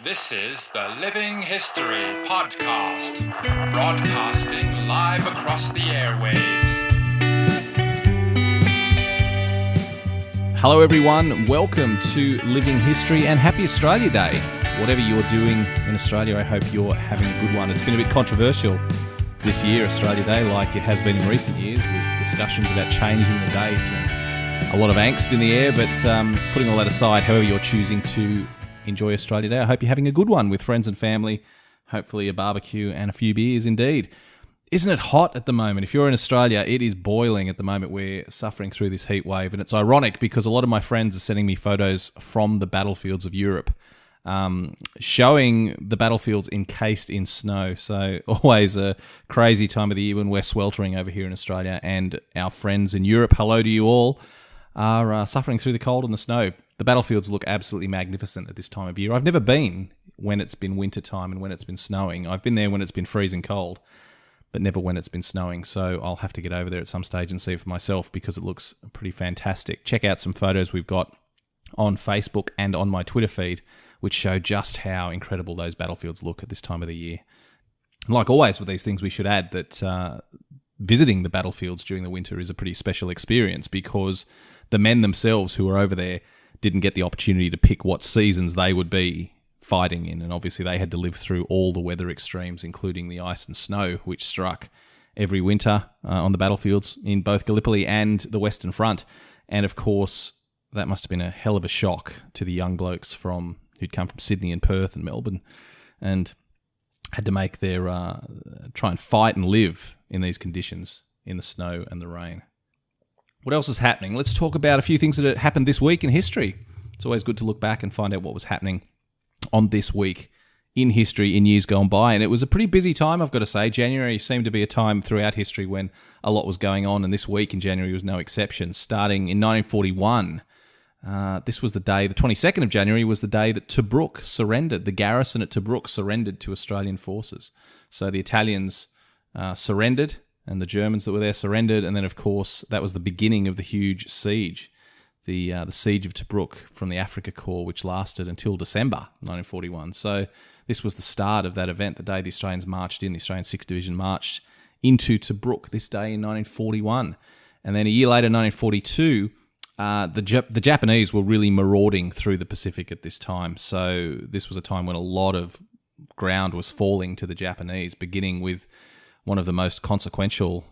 This is the Living History Podcast, broadcasting live across the airwaves. Hello everyone, welcome to Living History and happy Australia Day. Whatever you're doing in Australia, I hope you're having a good one. It's been a bit controversial this year, Australia Day, like it has been in recent years, with discussions about changing the date and a lot of angst in the air, but putting all that aside, however you're choosing to enjoy Australia Day, I hope you're having a good one with friends and family, hopefully a barbecue and a few beers indeed. Isn't it hot at the moment? If you're in Australia, it is boiling at the moment. We're suffering through this heat wave, and it's ironic because a lot of my friends are sending me photos from the battlefields of Europe, showing the battlefields encased in snow. So always a crazy time of the year when we're sweltering over here in Australia, and our friends in Europe, hello to you all, are suffering through the cold and the snow. The battlefields look absolutely magnificent at this time of year. I've never been when it's been winter time and when it's been snowing. I've been there when it's been freezing cold, but never when it's been snowing. So I'll have to get over there at some stage and see it for myself because it looks pretty fantastic. Check out some photos we've got on Facebook and on my Twitter feed, which show just how incredible those battlefields look at this time of the year. Like always with these things, we should add that visiting the battlefields during the winter is a pretty special experience because the men themselves who are over there didn't get the opportunity to pick what seasons they would be fighting in, and obviously they had to live through all the weather extremes, including the ice and snow, which struck every winter on the battlefields in both Gallipoli and the Western Front. And of course, that must have been a hell of a shock to the young blokes who'd come from Sydney and Perth and Melbourne and had to make their try and fight and live in these conditions in the snow and the rain. What else is happening? Let's talk about a few things that happened this week in history. It's always good to look back and find out what was happening on this week in history in years gone by. And it was a pretty busy time, I've got to say. January seemed to be a time throughout history when a lot was going on, and this week in January was no exception. Starting in 1941, this was the day, the 22nd of January, was the day that Tobruk surrendered. The garrison at Tobruk surrendered to Australian forces. So the Italians surrendered, and the Germans that were there surrendered, and then, of course, that was the beginning of the huge siege, the siege of Tobruk from the Afrika Korps, which lasted until December 1941. So this was the start of that event, the day the Australians marched in, the Australian 6th Division marched into Tobruk this day in 1941. And then a year later, 1942, the Japanese were really marauding through the Pacific at this time. So this was a time when a lot of ground was falling to the Japanese, beginning with one of the most consequential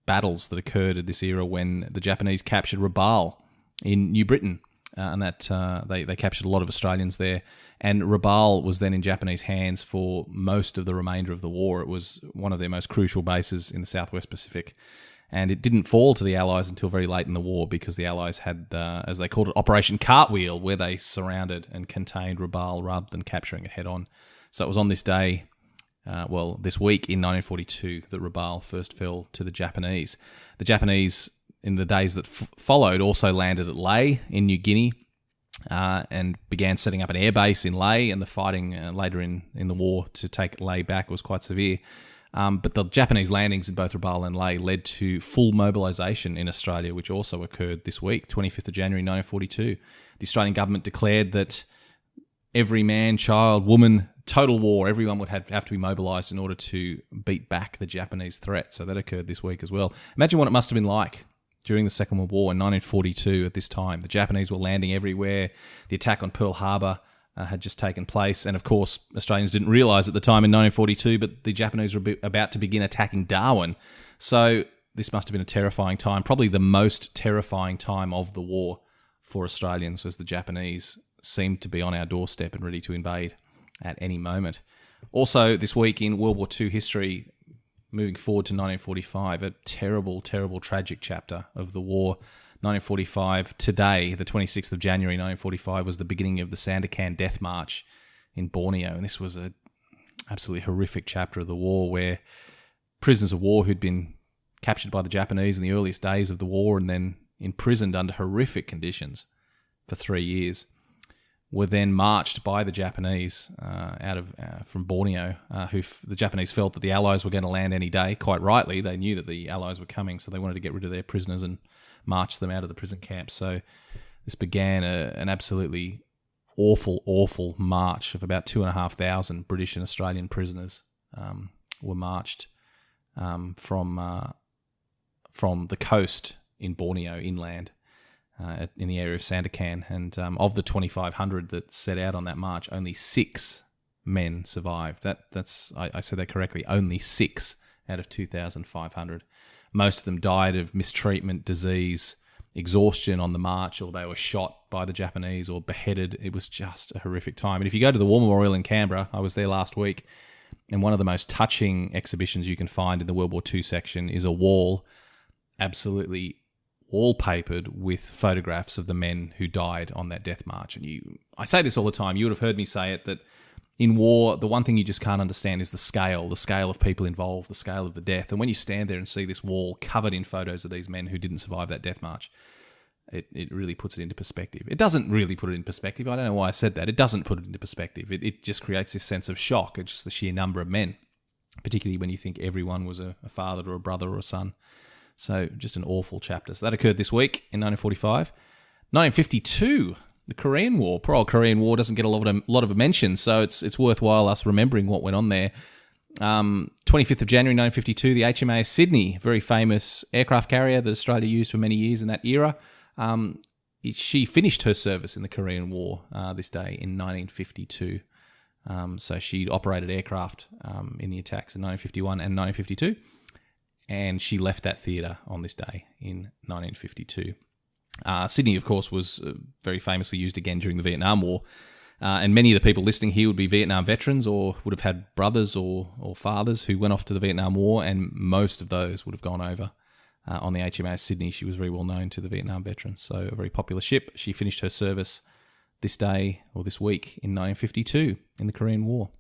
battles that occurred at this era when the Japanese captured Rabaul in New Britain, and that they captured a lot of Australians there. And Rabaul was then in Japanese hands for most of the remainder of the war. It was one of their most crucial bases in the Southwest Pacific. And it didn't fall to the Allies until very late in the war because the Allies had, as they called it, Operation Cartwheel, where they surrounded and contained Rabaul rather than capturing it head on. So it was on this day, this week in 1942, that Rabaul first fell to the Japanese. The Japanese, in the days that followed, also landed at Lae in New Guinea and began setting up an airbase in Lae, and the fighting later in the war to take Lae back was quite severe. But the Japanese landings in both Rabaul and Lae led to full mobilisation in Australia, which also occurred this week, 25th of January 1942. The Australian government declared that every man, child, woman, total war, everyone would have to be mobilised in order to beat back the Japanese threat. So that occurred this week as well. Imagine what it must have been like during the Second World War in 1942 at this time. The Japanese were landing everywhere. The attack on Pearl Harbor had just taken place. And of course, Australians didn't realise at the time in 1942, but the Japanese were about to begin attacking Darwin. So this must have been a terrifying time, probably the most terrifying time of the war for Australians, as the Japanese seemed to be on our doorstep and ready to invade at any moment. Also, this week in World War II history, moving forward to 1945, a terrible, terrible, tragic chapter of the war. 1945, today, the 26th of January 1945, was the beginning of the Sandakan Death March in Borneo. And this was an absolutely horrific chapter of the war where prisoners of war who'd been captured by the Japanese in the earliest days of the war and then imprisoned under horrific conditions for 3 years were then marched by the Japanese from Borneo, the Japanese felt that the Allies were going to land any day. Quite rightly, they knew that the Allies were coming, so they wanted to get rid of their prisoners and march them out of the prison camps. So this began an absolutely awful march of about 2,500 British and Australian prisoners were marched from the coast in Borneo inland in the area of Sandakan. And of the 2,500 that set out on that march, only 6 men survived. I said that correctly. Only 6 out of 2,500. Most of them died of mistreatment, disease, exhaustion on the march, or they were shot by the Japanese or beheaded. It was just a horrific time. And if you go to the War Memorial in Canberra, I was there last week, and one of the most touching exhibitions you can find in the World War II section is a wall absolutely wallpapered with photographs of the men who died on that death march. And I say this all the time, you would have heard me say it, that in war, the one thing you just can't understand is the scale of people involved, the scale of the death. And when you stand there and see this wall covered in photos of these men who didn't survive that death march, it really puts it into perspective. It doesn't really put it in perspective. I don't know why I said that. It doesn't put it into perspective. It just creates this sense of shock at just the sheer number of men, particularly when you think everyone was a father or a brother or a son. So just an awful chapter. So that occurred this week in 1945. 1952, the Korean War. Poor old Korean War doesn't get a lot of mention, so it's worthwhile us remembering what went on there. 25th of January 1952, the HMAS Sydney, very famous aircraft carrier that Australia used for many years in that era. She finished her service in the Korean War this day in 1952. So she operated aircraft in the attacks in 1951 and 1952. And she left that theatre on this day in 1952. Sydney, of course, was very famously used again during the Vietnam War. And many of the people listening here would be Vietnam veterans or would have had brothers or fathers who went off to the Vietnam War, and most of those would have gone over on the HMAS Sydney. She was very well known to the Vietnam veterans, so a very popular ship. She finished her service this day, or this week, in 1952 in the Korean War.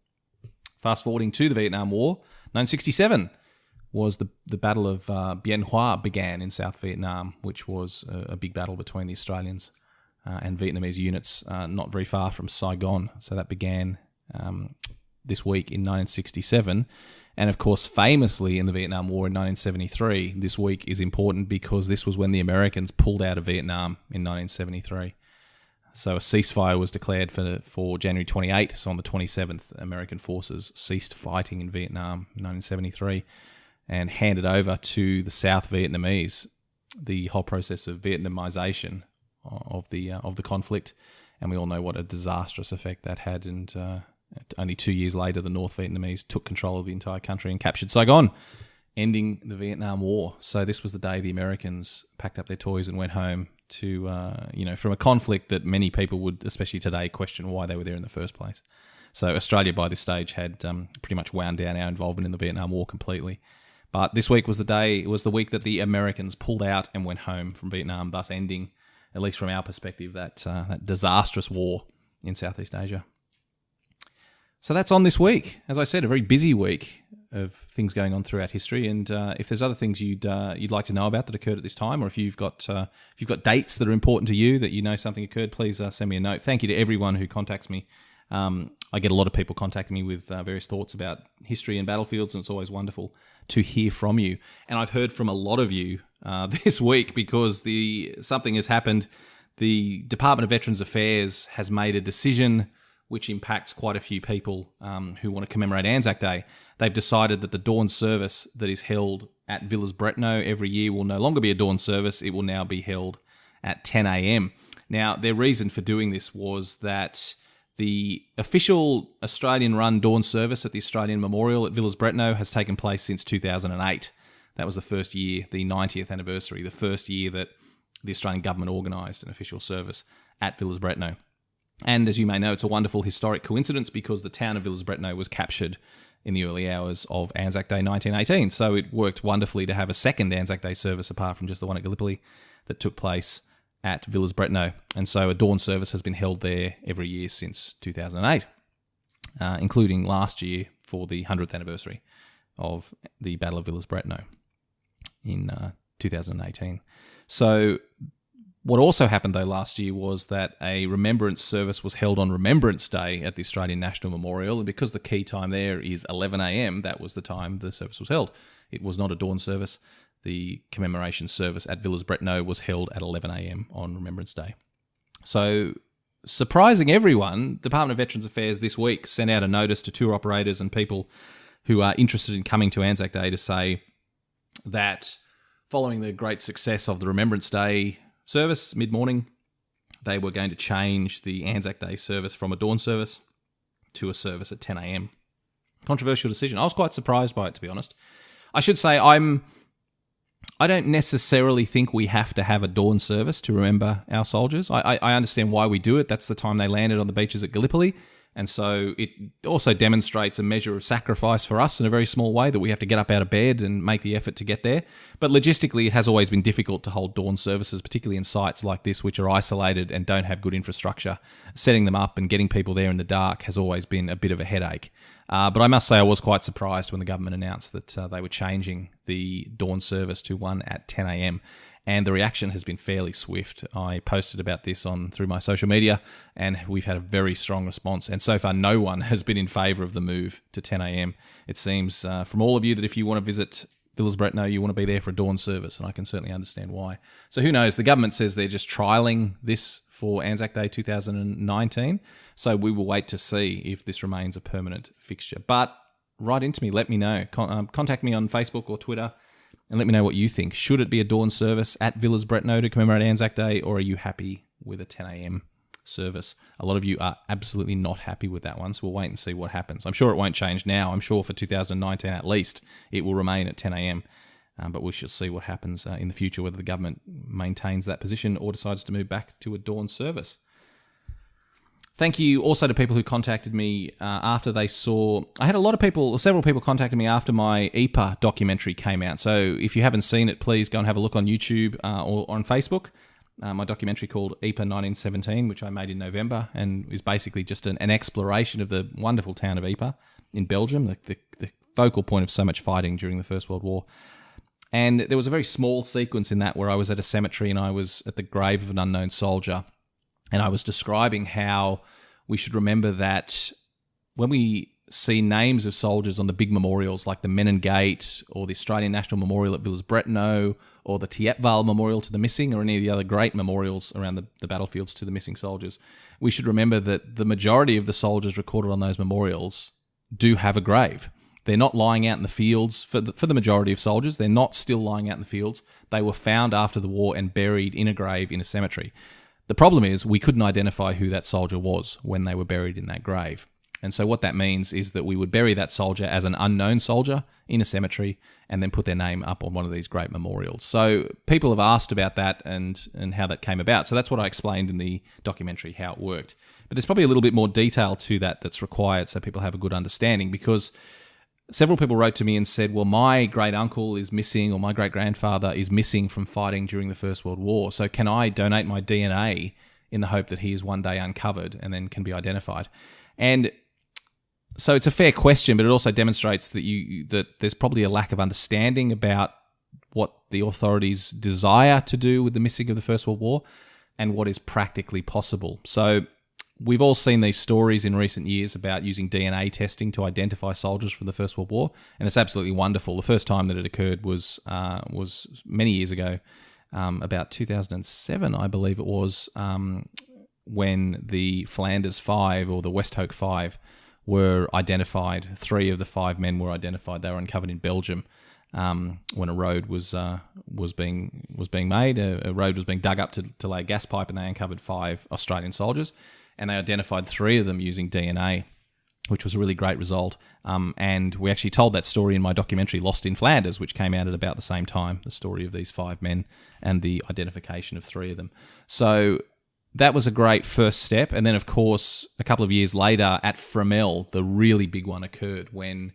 Fast forwarding to the Vietnam War, 1967 was the Battle of Bien Hoa began in South Vietnam, which was a big battle between the Australians and Vietnamese units not very far from Saigon. So that began this week in 1967. And of course, famously in the Vietnam War in 1973, this week is important because this was when the Americans pulled out of Vietnam in 1973. So a ceasefire was declared for January 28. So on the 27th, American forces ceased fighting in Vietnam in 1973 and handed over to the South Vietnamese the whole process of Vietnamization of the conflict. And we all know what a disastrous effect that had. And only 2 years later, the North Vietnamese took control of the entire country and captured Saigon, ending the Vietnam War. So this was the day the Americans packed up their toys and went home to, from a conflict that many people would, especially today, question why they were there in the first place. So Australia, by this stage, had pretty much wound down our involvement in the Vietnam War completely. But this week was the week that the Americans pulled out and went home from Vietnam, thus ending, at least from our perspective, that disastrous war in Southeast Asia. So that's on this week. As I said, a very busy week of things going on throughout history. And if there's other things you'd like to know about that occurred at this time, or if you've got dates that are important to you, that you know something occurred, please send me a note. Thank you to everyone who contacts me. I get a lot of people contacting me with various thoughts about history and battlefields, and it's always wonderful to hear from you. And I've heard from a lot of you this week because something has happened. The Department of Veterans Affairs has made a decision which impacts quite a few people who want to commemorate Anzac Day. They've decided that the dawn service that is held at Villers-Bretonneux every year will no longer be a dawn service. It will now be held at 10 a.m. Now, their reason for doing this was that the official Australian-run dawn service at the Australian Memorial at Villers-Bretonneux has taken place since 2008. That was the first year, the 90th anniversary, the first year that the Australian government organised an official service at Villers-Bretonneux. And as you may know, it's a wonderful historic coincidence because the town of Villers-Bretonneux was captured in the early hours of Anzac Day 1918. So it worked wonderfully to have a second Anzac Day service apart from just the one at Gallipoli that took place at Villers-Bretonneux. And so a dawn service has been held there every year since 2008, including last year for the 100th anniversary of the Battle of Villers-Bretonneux in 2018. So what also happened, though, last year was that a remembrance service was held on Remembrance Day at the Australian National Memorial, and because the key time there is 11 a.m, that was the time the service was held. It was not a dawn service. The commemoration service at Villers-Bretonneux was held at 11 a.m. on Remembrance Day. So surprising everyone, Department of Veterans Affairs this week sent out a notice to tour operators and people who are interested in coming to Anzac Day to say that following the great success of the Remembrance Day service mid-morning, they were going to change the Anzac Day service from a dawn service to a service at 10 a.m. Controversial decision. I was quite surprised by it, to be honest. I should say I don't necessarily think we have to have a dawn service to remember our soldiers. I understand why we do it. That's the time they landed on the beaches at Gallipoli. And so it also demonstrates a measure of sacrifice for us in a very small way, that we have to get up out of bed and make the effort to get there. But logistically, it has always been difficult to hold dawn services, particularly in sites like this, which are isolated and don't have good infrastructure. Setting them up and getting people there in the dark has always been a bit of a headache. But I must say I was quite surprised when the government announced that they were changing the dawn service to one at 10 a.m. And the reaction has been fairly swift. I posted about this through my social media, and we've had a very strong response. And so far, no one has been in favour of the move to 10 a.m. It seems from all of you that if you want to visit Villers-Bretonneux, you want to be there for a dawn service, and I can certainly understand why. So who knows? The government says they're just trialling this for Anzac Day 2019. So we will wait to see if this remains a permanent fixture. But write into me, let me know. Contact me on Facebook or Twitter, and let me know what you think. Should it be a dawn service at Villers-Bretonneux to commemorate Anzac Day, or are you happy with a 10 a.m. service? A lot of you are absolutely not happy with that one, so we'll wait and see what happens. I'm sure it won't change now. I'm sure for 2019 at least it will remain at 10 a.m. But we shall see what happens in the future, whether the government maintains that position or decides to move back to a dawn service. Thank you also to people who contacted me after they saw... I had several people contacted me after my EPA documentary came out. So if you haven't seen it, please go and have a look on YouTube or on Facebook. My documentary called EPA 1917, which I made in November, and is basically just an exploration of the wonderful town of EPA in Belgium, the focal point of so much fighting during the First World War. And there was a very small sequence in that where I was at a cemetery and I was at the grave of an unknown soldier. And I was describing how we should remember that when we see names of soldiers on the big memorials like the Menin Gate or the Australian National Memorial at Villers-Bretonneux or the Thiepval Memorial to the Missing or any of the other great memorials around the battlefields to the missing soldiers, we should remember that the majority of the soldiers recorded on those memorials do have a grave. They're not lying out in the fields. For the majority of soldiers, they're not still lying out in the fields. They were found after the war and buried in a grave in a cemetery. The problem is we couldn't identify who that soldier was when they were buried in that grave. And so what that means is that we would bury that soldier as an unknown soldier in a cemetery and then put their name up on one of these great memorials. So people have asked about that and how that came about. So that's what I explained in the documentary, how it worked. But there's probably a little bit more detail to that that's required so people have a good understanding, because several people wrote to me and said, well, my great-uncle is missing or my great-grandfather is missing from fighting during the First World War. So can I donate my DNA in the hope that he is one day uncovered and then can be identified? And so it's a fair question, but it also demonstrates that there's probably a lack of understanding about what the authorities desire to do with the missing of the First World War and what is practically possible. So we've all seen these stories in recent years about using DNA testing to identify soldiers from the First World War, and it's absolutely wonderful. The first time that it occurred was many years ago, about 2007, I believe it was, when the Flanders Five or the Westhoek Five were identified. 3 of the 5 men were identified. They were uncovered in Belgium when a road was being made. A road was being dug up to lay a gas pipe, and they uncovered 5 Australian soldiers. And they identified 3 of them using DNA, which was a really great result. And we actually told that story in my documentary, Lost in Flanders, which came out at about the same time, the story of these 5 men and the identification of 3 of them. So that was a great first step. And then, of course, a couple of years later at Fromelles, the really big one occurred when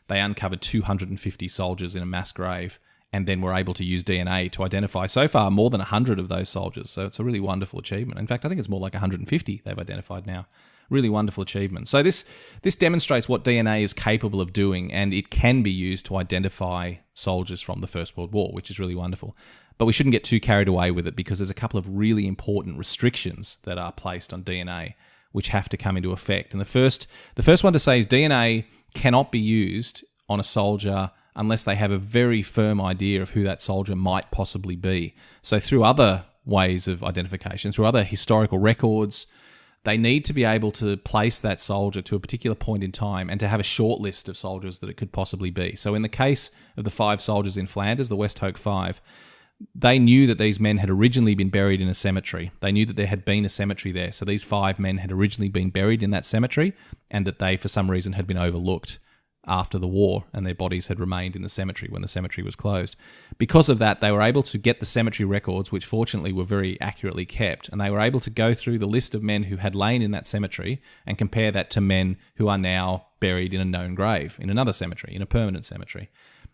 they uncovered 250 soldiers in a mass grave and then were able to use DNA to identify so far more than 100 of those soldiers. So it's a really wonderful achievement. In fact, I think it's more like 150 they've identified now. Really wonderful achievement. So this demonstrates what DNA is capable of doing, and it can be used to identify soldiers from the First World War, which is really wonderful. But we shouldn't get too carried away with it, because there's a couple of really important restrictions that are placed on DNA which have to come into effect. And the first one to say is DNA cannot be used on a soldier unless they have a very firm idea of who that soldier might possibly be. So through other ways of identification, through other historical records, they need to be able to place that soldier to a particular point in time and to have a short list of soldiers that it could possibly be. So in the case of the 5 soldiers in Flanders, the Westhoek 5, they knew that these men had originally been buried in a cemetery. They knew that there had been a cemetery there. So these 5 men had originally been buried in that cemetery, and that they, for some reason, had been overlooked after the war, and their bodies had remained in the cemetery when the cemetery was closed. Because of that, they were able to get the cemetery records, which fortunately were very accurately kept, and they were able to go through the list of men who had lain in that cemetery and compare that to men who are now buried in a known grave, in another cemetery, in a permanent cemetery.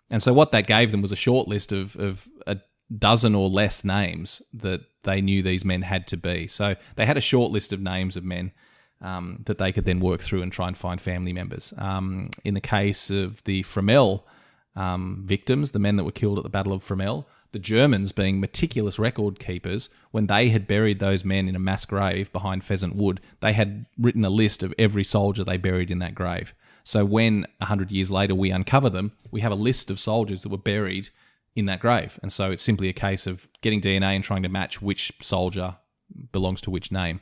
And so what that gave them was a short list of a dozen or less names that they knew these men had to be. So they had a short list of names of men that they could then work through and try and find family members. In the case of the Fromelles victims, the men that were killed at the Battle of Fromelles, the Germans, being meticulous record keepers, when they had buried those men in a mass grave behind Pheasant Wood, they had written a list of every soldier they buried in that grave. So when 100 years later we uncover them, we have a list of soldiers that were buried in that grave. And so it's simply a case of getting DNA and trying to match which soldier belongs to which name.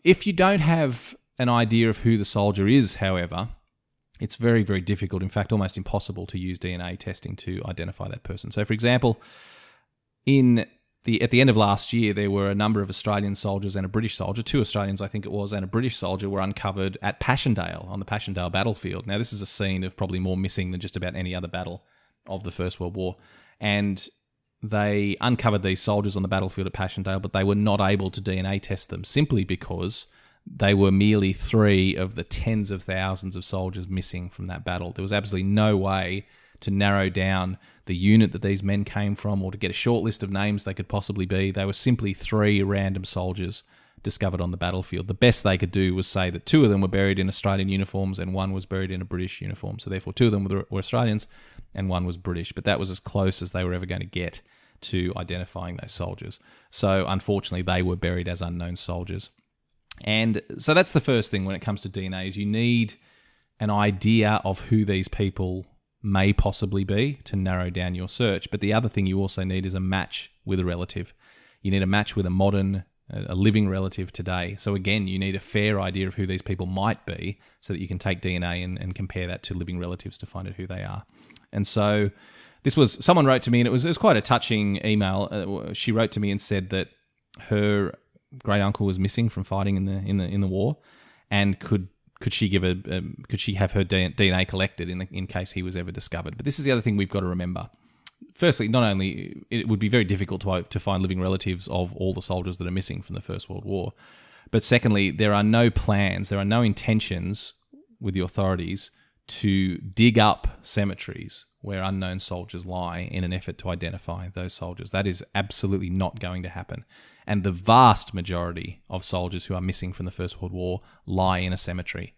If you don't have an idea of who the soldier is, however, it's very, very difficult, in fact, almost impossible to use DNA testing to identify that person. So, for example, at the end of last year, there were a number of Australian soldiers and a British soldier, 2 Australians, I think it was, and a British soldier were uncovered at Passchendaele, on the Passchendaele battlefield. Now, this is a scene of probably more missing than just about any other battle of the First World War. And they uncovered these soldiers on the battlefield at Passchendaele, but they were not able to DNA test them simply because they were merely 3 of the tens of thousands of soldiers missing from that battle. There was absolutely no way to narrow down the unit that these men came from or to get a short list of names they could possibly be. They were simply 3 random soldiers discovered on the battlefield. The best they could do was say that 2 of them were buried in Australian uniforms and 1 was buried in a British uniform. So therefore 2 of them were Australians and 1 was British. But that was as close as they were ever going to get to identifying those soldiers. So unfortunately, they were buried as unknown soldiers. And so that's the first thing when it comes to DNA, is you need an idea of who these people may possibly be to narrow down your search. But the other thing you also need is a match with a relative. You need a match with a living relative today. So again, you need a fair idea of who these people might be so that you can take DNA and compare that to living relatives to find out who they are. And so someone wrote to me, and it was quite a touching email. She wrote to me and said that her great uncle was missing from fighting in the war, and could she have her DNA collected in case he was ever discovered. But this is the other thing we've got to remember. Firstly, not only it would be very difficult to find living relatives of all the soldiers that are missing from the First World War, but secondly, there are no plans, there are no intentions with the authorities to dig up cemeteries where unknown soldiers lie in an effort to identify those soldiers. That is absolutely not going to happen. And the vast majority of soldiers who are missing from the First World War lie in a cemetery,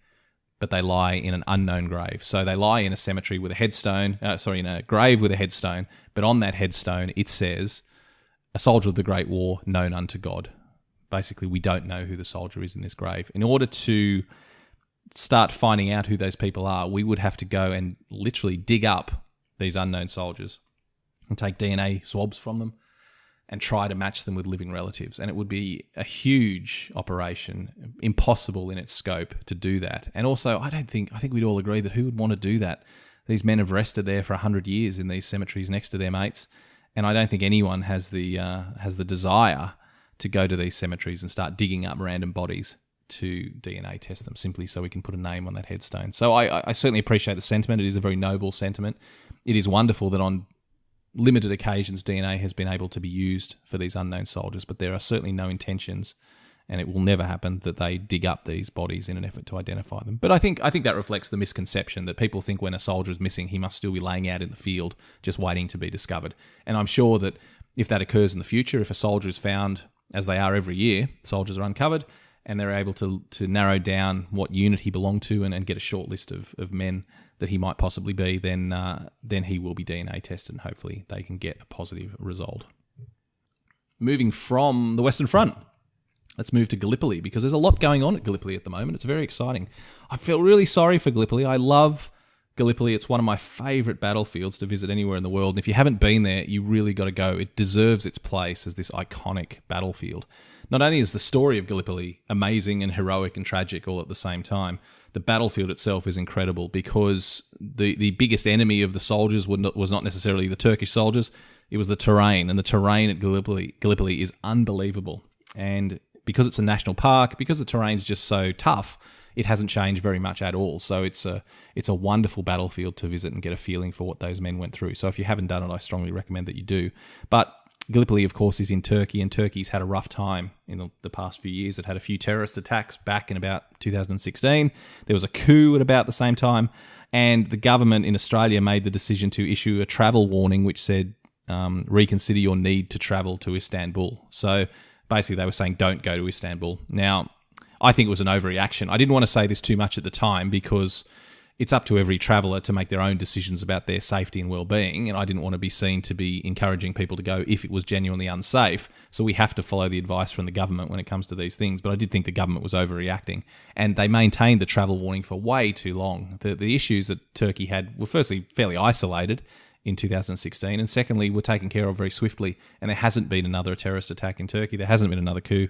but they lie in an unknown grave. So they lie in a cemetery with a headstone, in a grave with a headstone, but on that headstone it says, "A soldier of the Great War, known unto God." Basically, we don't know who the soldier is in this grave. In order to start finding out who those people are, we would have to go and literally dig up these unknown soldiers and take DNA swabs from them and try to match them with living relatives. And it would be a huge operation, impossible in its scope to do that. And also, I think we'd all agree that who would want to do that? These men have rested there for 100 years in these cemeteries next to their mates, and I don't think anyone has the desire to go to these cemeteries and start digging up random bodies to DNA test them simply so we can put a name on that headstone. So I certainly appreciate the sentiment. It is a very noble sentiment. It is wonderful that on limited occasions DNA has been able to be used for these unknown soldiers, but there are certainly no intentions, and it will never happen, that they dig up these bodies in an effort to identify them. But I think that reflects the misconception that people think when a soldier is missing, he must still be laying out in the field just waiting to be discovered. And I'm sure that if that occurs in the future, if a soldier is found, as they are every year, soldiers are uncovered, and they're able to narrow down what unit he belonged to and get a short list of men that he might possibly be, then he will be DNA tested, and hopefully they can get a positive result. Moving from the Western Front, let's move to Gallipoli, because there's a lot going on at Gallipoli at the moment. It's very exciting. I feel really sorry for Gallipoli. I love Gallipoli. It's one of my favourite battlefields to visit anywhere in the world. And if you haven't been there, you really got to go. It deserves its place as this iconic battlefield. Not only is the story of Gallipoli amazing and heroic and tragic all at the same time, the battlefield itself is incredible because the biggest enemy of the soldiers was not necessarily the Turkish soldiers, it was the terrain. And the terrain at Gallipoli is unbelievable. And because it's a national park, because the terrain's just so tough, it hasn't changed very much at all. So it's a wonderful battlefield to visit and get a feeling for what those men went through. So if you haven't done it, I strongly recommend that you do. But Gallipoli, of course, is in Turkey, and Turkey's had a rough time in the past few years. It had a few terrorist attacks back in about 2016. There was a coup at about the same time, and the government in Australia made the decision to issue a travel warning which said, reconsider your need to travel to Istanbul. So basically they were saying don't go to Istanbul. Now, I think it was an overreaction. I didn't want to say this too much at the time because it's up to every traveller to make their own decisions about their safety and well-being, and I didn't want to be seen to be encouraging people to go if it was genuinely unsafe. So we have to follow the advice from the government when it comes to these things, but I did think the government was overreacting, and they maintained the travel warning for way too long. The issues that Turkey had were firstly fairly isolated in 2016, and secondly were taken care of very swiftly, and there hasn't been another terrorist attack in Turkey. There hasn't been another coup.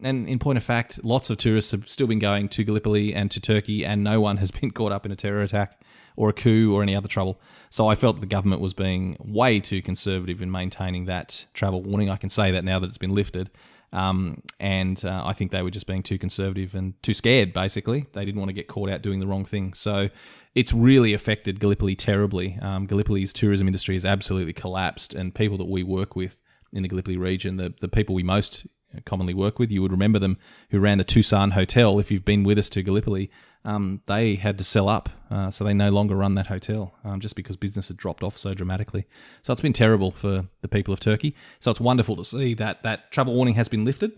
And in point of fact, lots of tourists have still been going to Gallipoli and to Turkey, and no one has been caught up in a terror attack or a coup or any other trouble. So I felt the government was being way too conservative in maintaining that travel warning. I can say that now that it's been lifted. I think they were just being too conservative and too scared, basically. They didn't want to get caught out doing the wrong thing. So it's really affected Gallipoli terribly. Gallipoli's tourism industry has absolutely collapsed, and people that we work with in the Gallipoli region, the people we most commonly work with, you would remember them, who ran the Tucson Hotel. If you've been with us to Gallipoli, they had to sell up, so they no longer run that hotel just because business had dropped off so dramatically. So it's been terrible for the people of Turkey. So it's wonderful to see that travel warning has been lifted,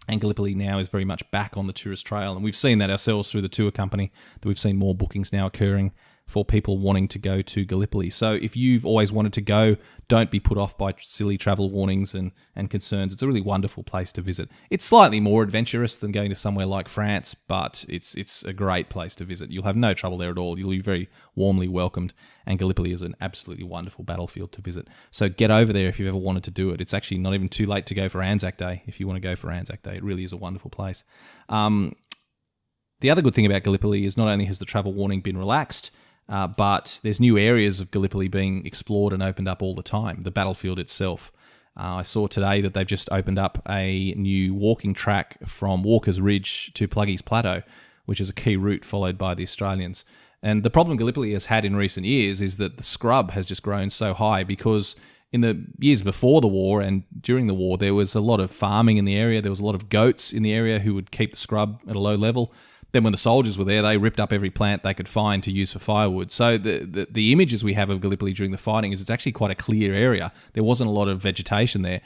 and Gallipoli now is very much back on the tourist trail. And we've seen that ourselves through the tour company, that we've seen more bookings now occurring for people wanting to go to Gallipoli. So if you've always wanted to go, don't be put off by silly travel warnings and concerns. It's a really wonderful place to visit. It's slightly more adventurous than going to somewhere like France, but it's a great place to visit. You'll have no trouble there at all. You'll be very warmly welcomed, and Gallipoli is an absolutely wonderful battlefield to visit. So get over there if you've ever wanted to do it. It's actually not even too late to go for Anzac Day if you want to go for Anzac Day. It really is a wonderful place. The other good thing about Gallipoli is not only has the travel warning been relaxed, but there's new areas of Gallipoli being explored and opened up all the time. The battlefield itself. I saw today that they've just opened up a new walking track from Walker's Ridge to Pluggy's Plateau, which is a key route followed by the Australians. And the problem Gallipoli has had in recent years is that the scrub has just grown so high because in the years before the war and during the war, there was a lot of farming in the area. There was a lot of goats in the area who would keep the scrub at a low level. Then when the soldiers were there, they ripped up every plant they could find to use for firewood. So the images we have of Gallipoli during the fighting is it's actually quite a clear area. There wasn't a lot of vegetation there.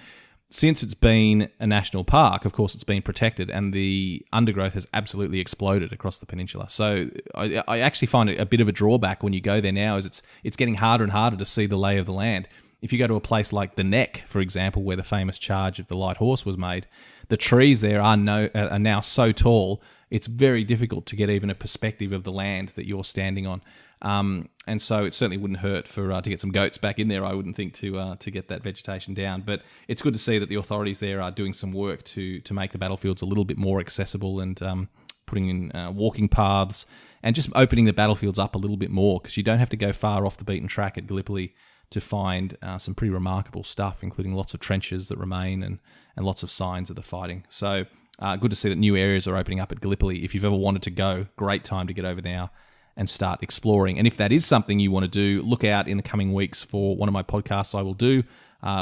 Since it's been a national park, of course, it's been protected, and the undergrowth has absolutely exploded across the peninsula. So I actually find it a bit of a drawback when you go there now, is it's getting harder and harder to see the lay of the land. If you go to a place like the Neck, for example, where the famous charge of the Light Horse was made, the trees there are now so tall, it's very difficult to get even a perspective of the land that you're standing on. And so it certainly wouldn't hurt to get some goats back in there, I wouldn't think, to get that vegetation down. But it's good to see that the authorities there are doing some work to make the battlefields a little bit more accessible and putting in walking paths and just opening the battlefields up a little bit more, because you don't have to go far off the beaten track at Gallipoli to find some pretty remarkable stuff, including lots of trenches that remain and lots of signs of the fighting. So good to see that new areas are opening up at Gallipoli. If you've ever wanted to go, great time to get over now and start exploring. And if that is something you want to do, look out in the coming weeks for one of my podcasts I will do,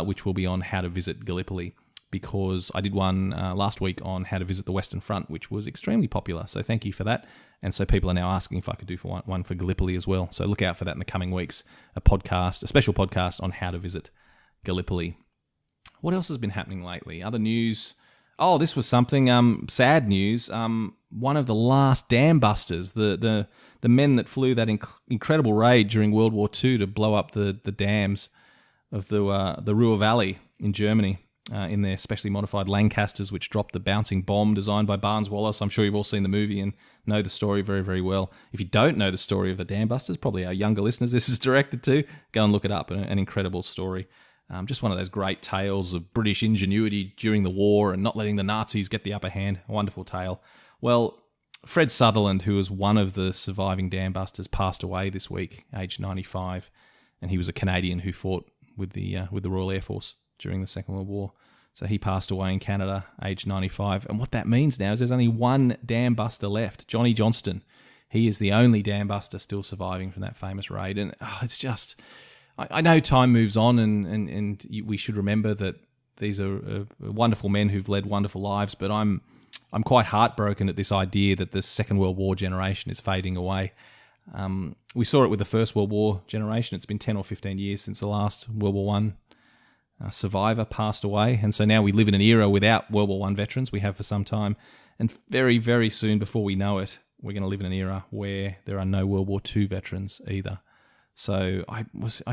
which will be on how to visit Gallipoli, because I did one last week on how to visit the Western Front, which was extremely popular. So thank you for that. And so people are now asking if I could do one for Gallipoli as well. So look out for that in the coming weeks, a special podcast on how to visit Gallipoli. What else has been happening lately? Other news? Oh, this was something, sad news. One of the last Dambusters, the men that flew that incredible raid during World War II to blow up the dams of the Ruhr Valley in Germany. in their specially modified Lancasters, which dropped the bouncing bomb designed by Barnes Wallis. I'm sure you've all seen the movie and know the story very, very well. If you don't know the story of the Dambusters, probably our younger listeners this is directed to, go and look it up. An incredible story. Just one of those great tales of British ingenuity during the war and not letting the Nazis get the upper hand. A wonderful tale. Well, Fred Sutherland, who was one of the surviving Dambusters, passed away this week, aged 95, and he was a Canadian who fought with the Royal Air Force during the Second World War. So he passed away in Canada, aged 95. And what that means now is there's only one Dambuster left, Johnny Johnston. He is the only Dambuster still surviving from that famous raid. And it's just, I know time moves on and we should remember that these are wonderful men who've led wonderful lives, but I'm quite heartbroken at this idea that the Second World War generation is fading away. We saw it with the First World War generation. It's been 10 or 15 years since the last World War One survivor passed away. And so now we live in an era without World War One veterans. We have for some time. And very, very soon, before we know it, we're going to live in an era where there are no World War Two veterans either. So I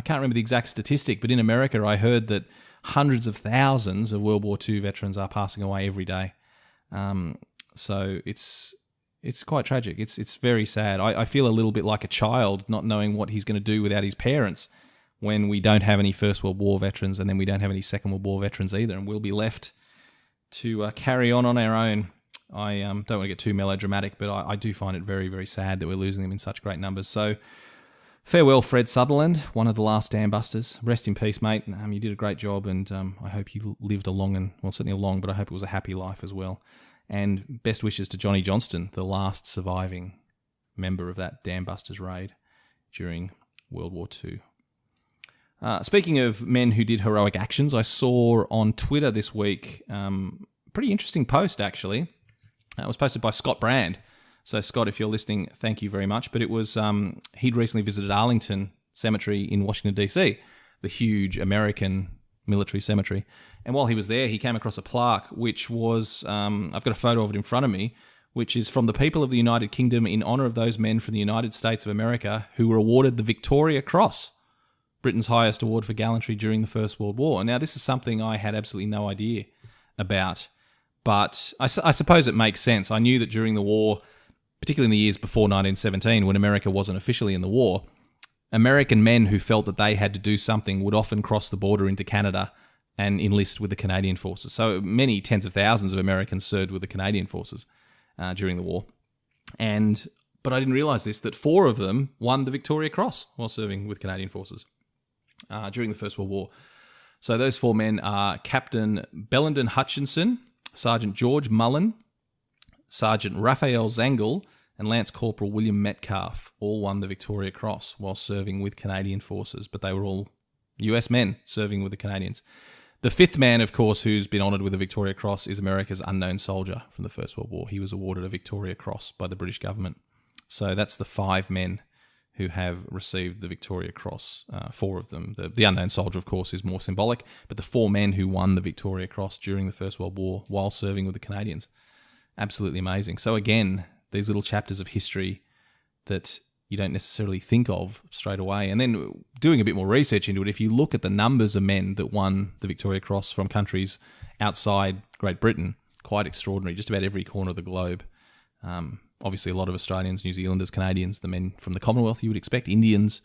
can't remember the exact statistic, but in America, I heard that hundreds of thousands of World War Two veterans are passing away every day. So it's quite tragic. It's very sad. I feel a little bit like a child not knowing what he's going to do without his parents when we don't have any First World War veterans and then we don't have any Second World War veterans either, and we'll be left to carry on our own. I don't want to get too melodramatic, but I do find it very, very sad that we're losing them in such great numbers. So farewell, Fred Sutherland, one of the last Dambusters. Rest in peace, mate. You did a great job, and I hope you lived a long and, well, certainly a long, but I hope it was a happy life as well. And best wishes to Johnny Johnston, the last surviving member of that Dambusters raid during World War II. Speaking of men who did heroic actions, I saw on Twitter this week a pretty interesting post, actually. It was posted by Scott Brand. So, Scott, if you're listening, thank you very much. But it was, he'd recently visited Arlington Cemetery in Washington, D.C., the huge American military cemetery. And while he was there, he came across a plaque, which was, I've got a photo of it in front of me, which is from the people of the United Kingdom in honour of those men from the United States of America who were awarded the Victoria Cross, Britain's highest award for gallantry during the First World War. Now, this is something I had absolutely no idea about, but I suppose it makes sense. I knew that during the war, particularly in the years before 1917, when America wasn't officially in the war, American men who felt that they had to do something would often cross the border into Canada and enlist with the Canadian forces. So many tens of thousands of Americans served with the Canadian forces during the war. But I didn't realise this, that 4 of them won the Victoria Cross while serving with Canadian forces during the First World War. So those 4 men are Captain Bellenden Hutchinson, Sergeant George Mullen, Sergeant Raphael Zangel, and Lance Corporal William Metcalf. All won the Victoria Cross while serving with Canadian forces, but they were all US men serving with the Canadians. The 5th man, of course, who's been honoured with the Victoria Cross is America's unknown soldier from the First World War. He was awarded a Victoria Cross by the British government. So that's the 5 men who have received the Victoria Cross, 4 of them. The unknown soldier, of course, is more symbolic, but the 4 men who won the Victoria Cross during the First World War while serving with the Canadians. Absolutely amazing. So again, these little chapters of history that you don't necessarily think of straight away. And then doing a bit more research into it, if you look at the numbers of men that won the Victoria Cross from countries outside Great Britain, quite extraordinary, just about every corner of the globe. Obviously, a lot of Australians, New Zealanders, Canadians, the men from the Commonwealth, you would expect, Indians,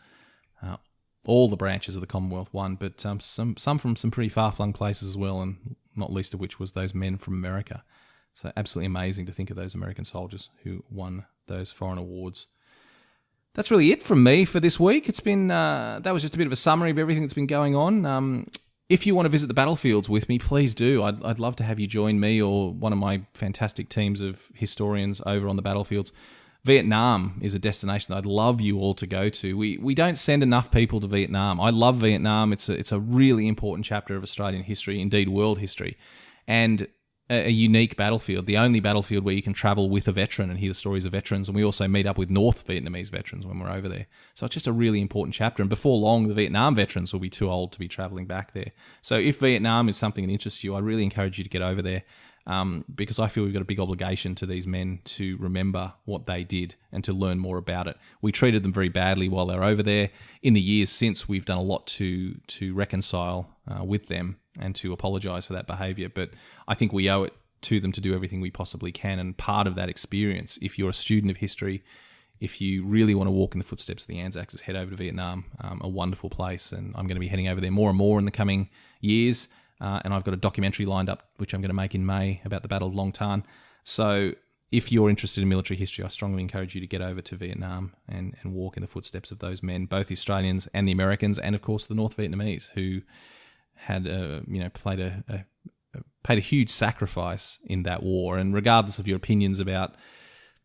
all the branches of the Commonwealth won, but some from some pretty far-flung places as well, and not least of which was those men from America. So absolutely amazing to think of those American soldiers who won those foreign awards. That's really it from me for this week. It's been that was just a bit of a summary of everything that's been going on. If you want to visit the battlefields with me, please do. I'd love to have you join me or one of my fantastic teams of historians over on the battlefields. Vietnam is a destination that I'd love you all to go to. We don't send enough people to Vietnam. I love Vietnam. It's a really important chapter of Australian history, indeed world history, and a unique battlefield, the only battlefield where you can travel with a veteran and hear the stories of veterans. And we also meet up with North Vietnamese veterans when we're over there. So it's just a really important chapter. And before long, the Vietnam veterans will be too old to be traveling back there. So if Vietnam is something that interests you, I really encourage you to get over there because I feel we've got a big obligation to these men to remember what they did and to learn more about it. We treated them very badly while they were over there. In the years since, we've done a lot to reconcile with them and to apologise for that behaviour. But I think we owe it to them to do everything we possibly can. And part of that experience, if you're a student of history, if you really want to walk in the footsteps of the Anzacs, is head over to Vietnam, a wonderful place. And I'm going to be heading over there more and more in the coming years. And I've got a documentary lined up, which I'm going to make in May about the Battle of Long Tan. So if you're interested in military history, I strongly encourage you to get over to Vietnam and walk in the footsteps of those men, both the Australians and the Americans, and of course the North Vietnamese, who had paid a huge sacrifice in that war. And regardless of your opinions about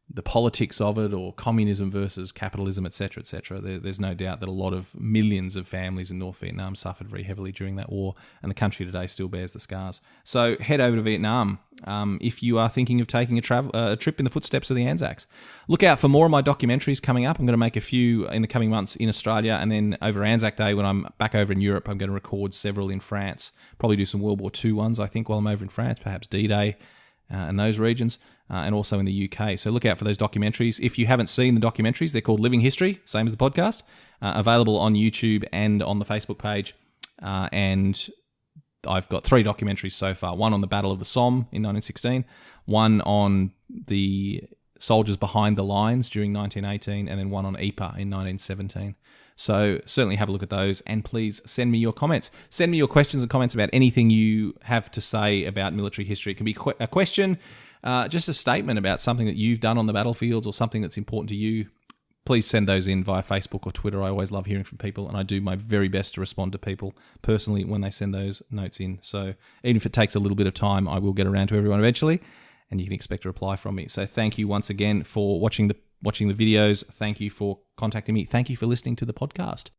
the politics of it, or communism versus capitalism, etc., there's no doubt that a lot of millions of families in North Vietnam suffered very heavily during that war, and the country today still bears the scars. So head over to Vietnam if you are thinking of taking a trip in the footsteps of the Anzacs. Look out for more of my documentaries coming up. I'm going to make a few in the coming months in Australia, and then over Anzac Day, when I'm back over in Europe, I'm going to record several in France, probably do some World War II ones, I think, while I'm over in France, perhaps D-Day and those regions, and also in the UK. So look out for those documentaries. If you haven't seen the documentaries, they're called Living History, same as the podcast, available on YouTube and on the Facebook page. And I've got 3 documentaries so far. One on the Battle of the Somme in 1916, one on the soldiers behind the lines during 1918, and then one on Ypres in 1917. So certainly have a look at those, and please send me your comments. Send me your questions and comments about anything you have to say about military history. It can be a question, just a statement about something that you've done on the battlefields or something that's important to you. Please send those in via Facebook or Twitter. I always love hearing from people, and I do my very best to respond to people personally when they send those notes in. So even if it takes a little bit of time, I will get around to everyone eventually, and you can expect a reply from me. So thank you once again for watching the videos. Thank you for contacting me. Thank you for listening to the podcast.